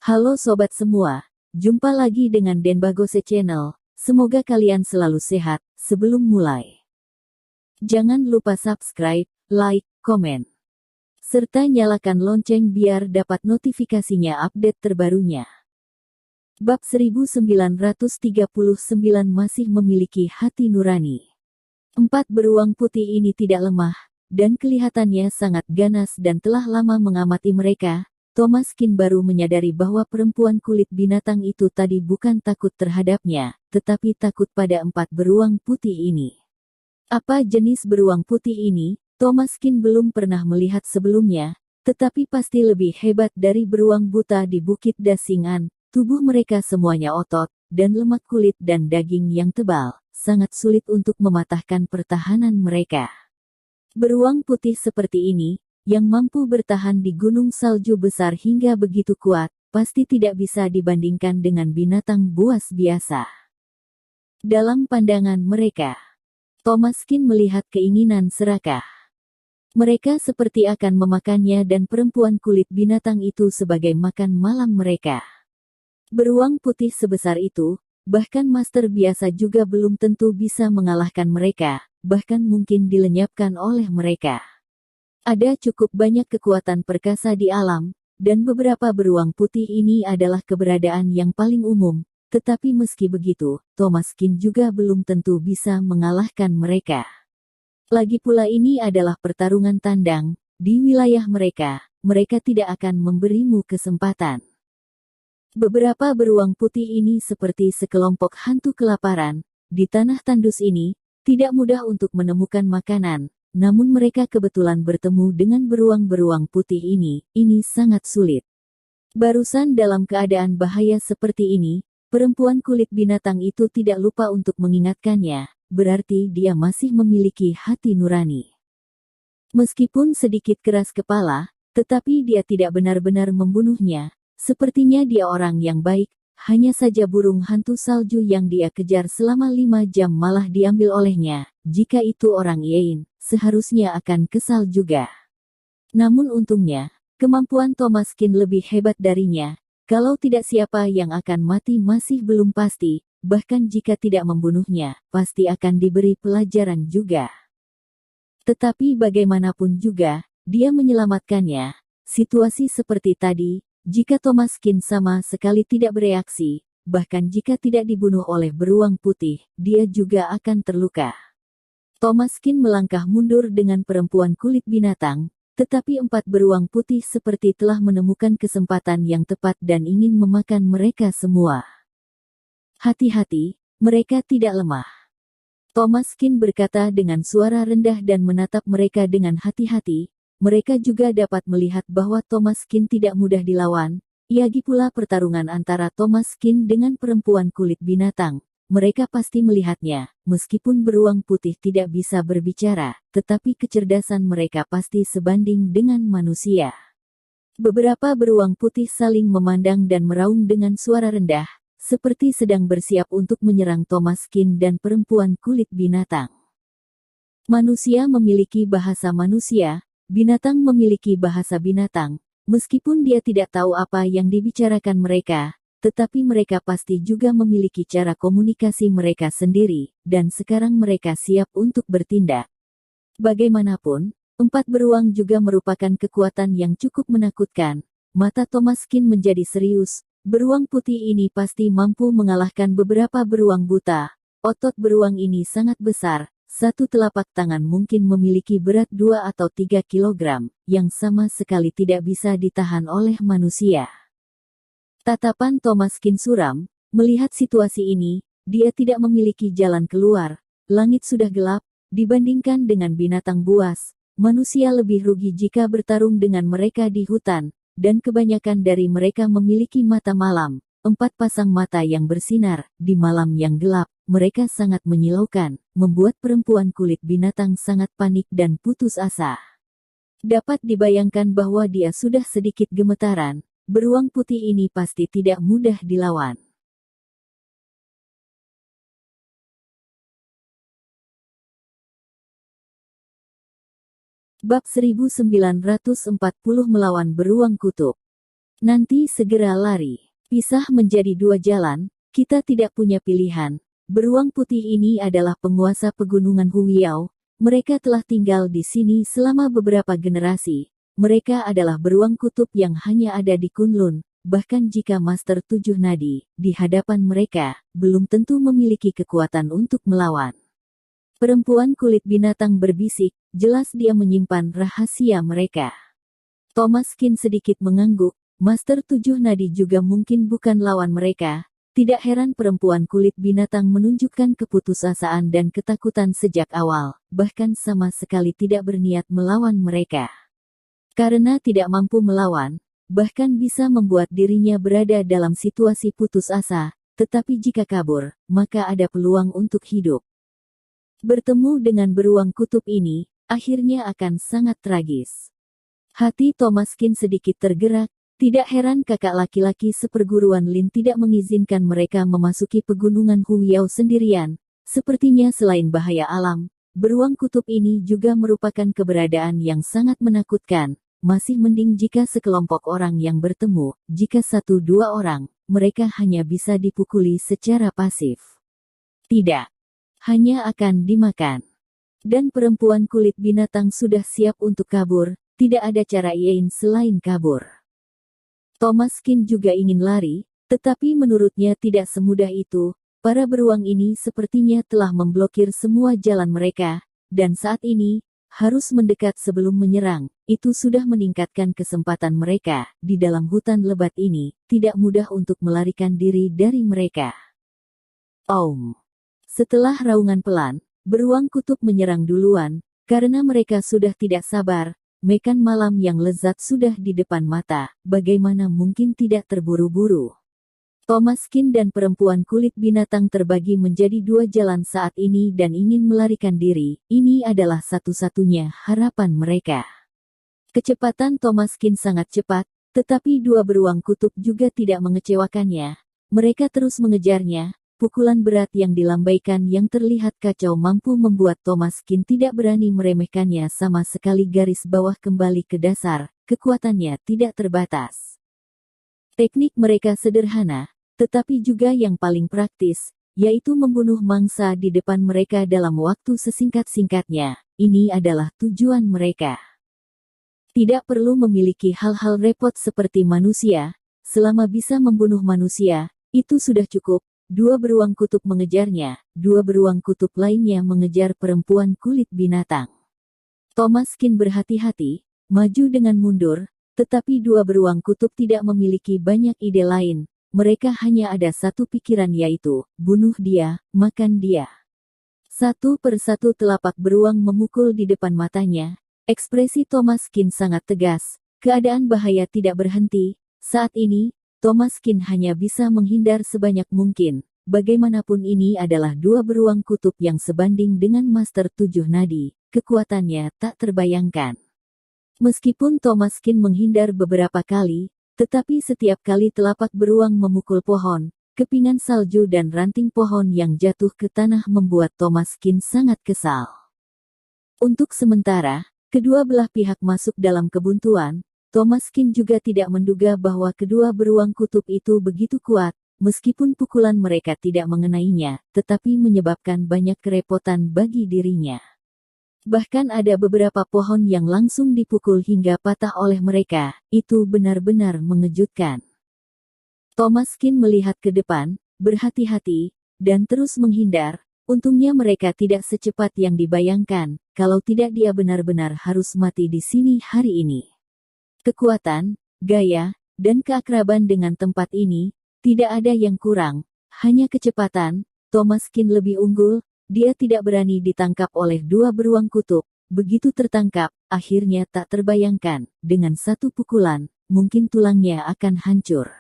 Halo sobat semua, jumpa lagi dengan Denbagose Channel. Semoga kalian selalu sehat. Sebelum mulai, jangan lupa subscribe, like, komen, serta nyalakan lonceng biar dapat notifikasinya update terbarunya. Bab 1939 masih memiliki hati nurani. 4 beruang putih ini tidak lemah, dan kelihatannya sangat ganas dan telah lama mengamati mereka. Thomaskin baru menyadari bahwa perempuan kulit binatang itu tadi bukan takut terhadapnya, tetapi takut pada 4 beruang putih ini. Apa jenis beruang putih ini? Thomaskin belum pernah melihat sebelumnya, tetapi pasti lebih hebat dari beruang buta di Bukit Dasingan. Tubuh mereka semuanya otot, dan lemak kulit dan daging yang tebal, sangat sulit untuk mematahkan pertahanan mereka. Beruang putih seperti ini, yang mampu bertahan di gunung salju besar hingga begitu kuat, pasti tidak bisa dibandingkan dengan binatang buas biasa. Dalam pandangan mereka, Thomaskin melihat keinginan serakah. Mereka seperti akan memakannya dan perempuan kulit binatang itu sebagai makan malam mereka. Beruang putih sebesar itu, bahkan master biasa juga belum tentu bisa mengalahkan mereka, bahkan mungkin dilenyapkan oleh mereka. Ada cukup banyak kekuatan perkasa di alam, dan beberapa beruang putih ini adalah keberadaan yang paling umum, tetapi meski begitu, Thomaskin juga belum tentu bisa mengalahkan mereka. Lagi pula ini adalah pertarungan tandang, di wilayah mereka tidak akan memberimu kesempatan. Beberapa beruang putih ini seperti sekelompok hantu kelaparan, di tanah tandus ini, tidak mudah untuk menemukan makanan. Namun mereka kebetulan bertemu dengan beruang-beruang putih ini sangat sulit. Barusan dalam keadaan bahaya seperti ini, perempuan kulit binatang itu tidak lupa untuk mengingatkannya, berarti dia masih memiliki hati nurani. Meskipun sedikit keras kepala, tetapi dia tidak benar-benar membunuhnya, sepertinya dia orang yang baik, hanya saja burung hantu salju yang dia kejar selama 5 jam malah diambil olehnya. Jika itu orang Yin, seharusnya akan kesal juga. Namun untungnya, kemampuan Thomaskin lebih hebat darinya. Kalau tidak siapa yang akan mati masih belum pasti, bahkan jika tidak membunuhnya, pasti akan diberi pelajaran juga. Tetapi bagaimanapun juga, dia menyelamatkannya. Situasi seperti tadi, jika Thomaskin sama sekali tidak bereaksi, bahkan jika tidak dibunuh oleh beruang putih, dia juga akan terluka. Thomaskin melangkah mundur dengan perempuan kulit binatang, tetapi 4 beruang putih seperti telah menemukan kesempatan yang tepat dan ingin memakan mereka semua. Hati-hati, mereka tidak lemah. Thomaskin berkata dengan suara rendah dan menatap mereka dengan hati-hati. Mereka juga dapat melihat bahwa Thomaskin tidak mudah dilawan. Lagi pula pertarungan antara Thomaskin dengan perempuan kulit binatang. Mereka pasti melihatnya, meskipun beruang putih tidak bisa berbicara, tetapi kecerdasan mereka pasti sebanding dengan manusia. Beberapa beruang putih saling memandang dan meraung dengan suara rendah, seperti sedang bersiap untuk menyerang Thomaskin dan perempuan kulit binatang. Manusia memiliki bahasa manusia, binatang memiliki bahasa binatang, meskipun dia tidak tahu apa yang dibicarakan mereka. Tetapi mereka pasti juga memiliki cara komunikasi mereka sendiri, dan sekarang mereka siap untuk bertindak. Bagaimanapun, 4 beruang juga merupakan kekuatan yang cukup menakutkan. Mata Thomaskin menjadi serius, beruang putih ini pasti mampu mengalahkan beberapa beruang buta. Otot beruang ini sangat besar, satu telapak tangan mungkin memiliki berat 2 atau 3 kilogram, yang sama sekali tidak bisa ditahan oleh manusia. Tatapan Thomaskin suram, melihat situasi ini, dia tidak memiliki jalan keluar. Langit sudah gelap, dibandingkan dengan binatang buas, manusia lebih rugi jika bertarung dengan mereka di hutan, dan kebanyakan dari mereka memiliki mata malam, 4 pasang mata yang bersinar, di malam yang gelap, mereka sangat menyilaukan, membuat perempuan kulit binatang sangat panik dan putus asa. Dapat dibayangkan bahwa dia sudah sedikit gemetaran. Beruang putih ini pasti tidak mudah dilawan. Bab 1940 melawan beruang kutub. Nanti segera lari. Pisah menjadi dua jalan, kita tidak punya pilihan. Beruang putih ini adalah penguasa pegunungan Huiyao. Mereka telah tinggal di sini selama beberapa generasi. Mereka adalah beruang kutub yang hanya ada di Kunlun. Bahkan jika Master Tujuh Nadi, di hadapan mereka, belum tentu memiliki kekuatan untuk melawan. Perempuan kulit binatang berbisik, jelas dia menyimpan rahasia mereka. Thomaskin sedikit mengangguk. Master Tujuh Nadi juga mungkin bukan lawan mereka. Tidak heran perempuan kulit binatang menunjukkan keputusasaan dan ketakutan sejak awal, bahkan sama sekali tidak berniat melawan mereka. Karena tidak mampu melawan, bahkan bisa membuat dirinya berada dalam situasi putus asa, tetapi jika kabur, maka ada peluang untuk hidup. Bertemu dengan beruang kutub ini, akhirnya akan sangat tragis. Hati Thomaskin sedikit tergerak. Tidak heran kakak laki-laki seperguruan Lin tidak mengizinkan mereka memasuki pegunungan Huiyao sendirian. Sepertinya selain bahaya alam, beruang kutub ini juga merupakan keberadaan yang sangat menakutkan. Masih mending jika sekelompok orang yang bertemu, jika satu dua orang, mereka hanya bisa dipukuli secara pasif. Tidak. Hanya akan dimakan. Dan perempuan kulit binatang sudah siap untuk kabur, tidak ada cara lain selain kabur. Thomaskin juga ingin lari, tetapi menurutnya tidak semudah itu. Para beruang ini sepertinya telah memblokir semua jalan mereka, dan saat ini, harus mendekat sebelum menyerang. Itu sudah meningkatkan kesempatan mereka. Di dalam hutan lebat ini, tidak mudah untuk melarikan diri dari mereka. Setelah raungan pelan, beruang kutub menyerang duluan, karena mereka sudah tidak sabar. Makan malam yang lezat sudah di depan mata, bagaimana mungkin tidak terburu-buru. Thomaskin dan perempuan kulit binatang terbagi menjadi dua jalan saat ini dan ingin melarikan diri. Ini adalah satu-satunya harapan mereka. Kecepatan Thomaskin sangat cepat, tetapi dua beruang kutub juga tidak mengecewakannya. Mereka terus mengejarnya. Pukulan berat yang dilambaikan yang terlihat kacau mampu membuat Thomaskin tidak berani meremehkannya sama sekali. Garis bawah kembali ke dasar, kekuatannya tidak terbatas. Teknik mereka sederhana, tetapi juga yang paling praktis, yaitu membunuh mangsa di depan mereka dalam waktu sesingkat-singkatnya. Ini adalah tujuan mereka. Tidak perlu memiliki hal-hal repot seperti manusia, selama bisa membunuh manusia, itu sudah cukup. Dua beruang kutub mengejarnya, dua beruang kutub lainnya mengejar perempuan kulit binatang. Thomaskin berhati-hati, maju dengan mundur, tetapi dua beruang kutub tidak memiliki banyak ide lain. Mereka hanya ada satu pikiran yaitu, bunuh dia, makan dia. Satu persatu telapak beruang memukul di depan matanya. Ekspresi Thomaskin sangat tegas, keadaan bahaya tidak berhenti. Saat ini, Thomaskin hanya bisa menghindar sebanyak mungkin. Bagaimanapun ini adalah dua beruang kutub yang sebanding dengan Master Tujuh Nadi. Kekuatannya tak terbayangkan. Meskipun Thomaskin menghindar beberapa kali, tetapi setiap kali telapak beruang memukul pohon, kepingan salju dan ranting pohon yang jatuh ke tanah membuat Thomaskin sangat kesal. Untuk sementara, kedua belah pihak masuk dalam kebuntuan. Thomaskin juga tidak menduga bahwa kedua beruang kutub itu begitu kuat, meskipun pukulan mereka tidak mengenainya, tetapi menyebabkan banyak kerepotan bagi dirinya. Bahkan ada beberapa pohon yang langsung dipukul hingga patah oleh mereka, itu benar-benar mengejutkan. Thomaskin melihat ke depan, berhati-hati, dan terus menghindar. Untungnya mereka tidak secepat yang dibayangkan, kalau tidak dia benar-benar harus mati di sini hari ini. Kekuatan, gaya, dan keakraban dengan tempat ini, tidak ada yang kurang, hanya kecepatan. Thomaskin lebih unggul, dia tidak berani ditangkap oleh dua beruang kutub. Begitu tertangkap, akhirnya tak terbayangkan, dengan satu pukulan, mungkin tulangnya akan hancur.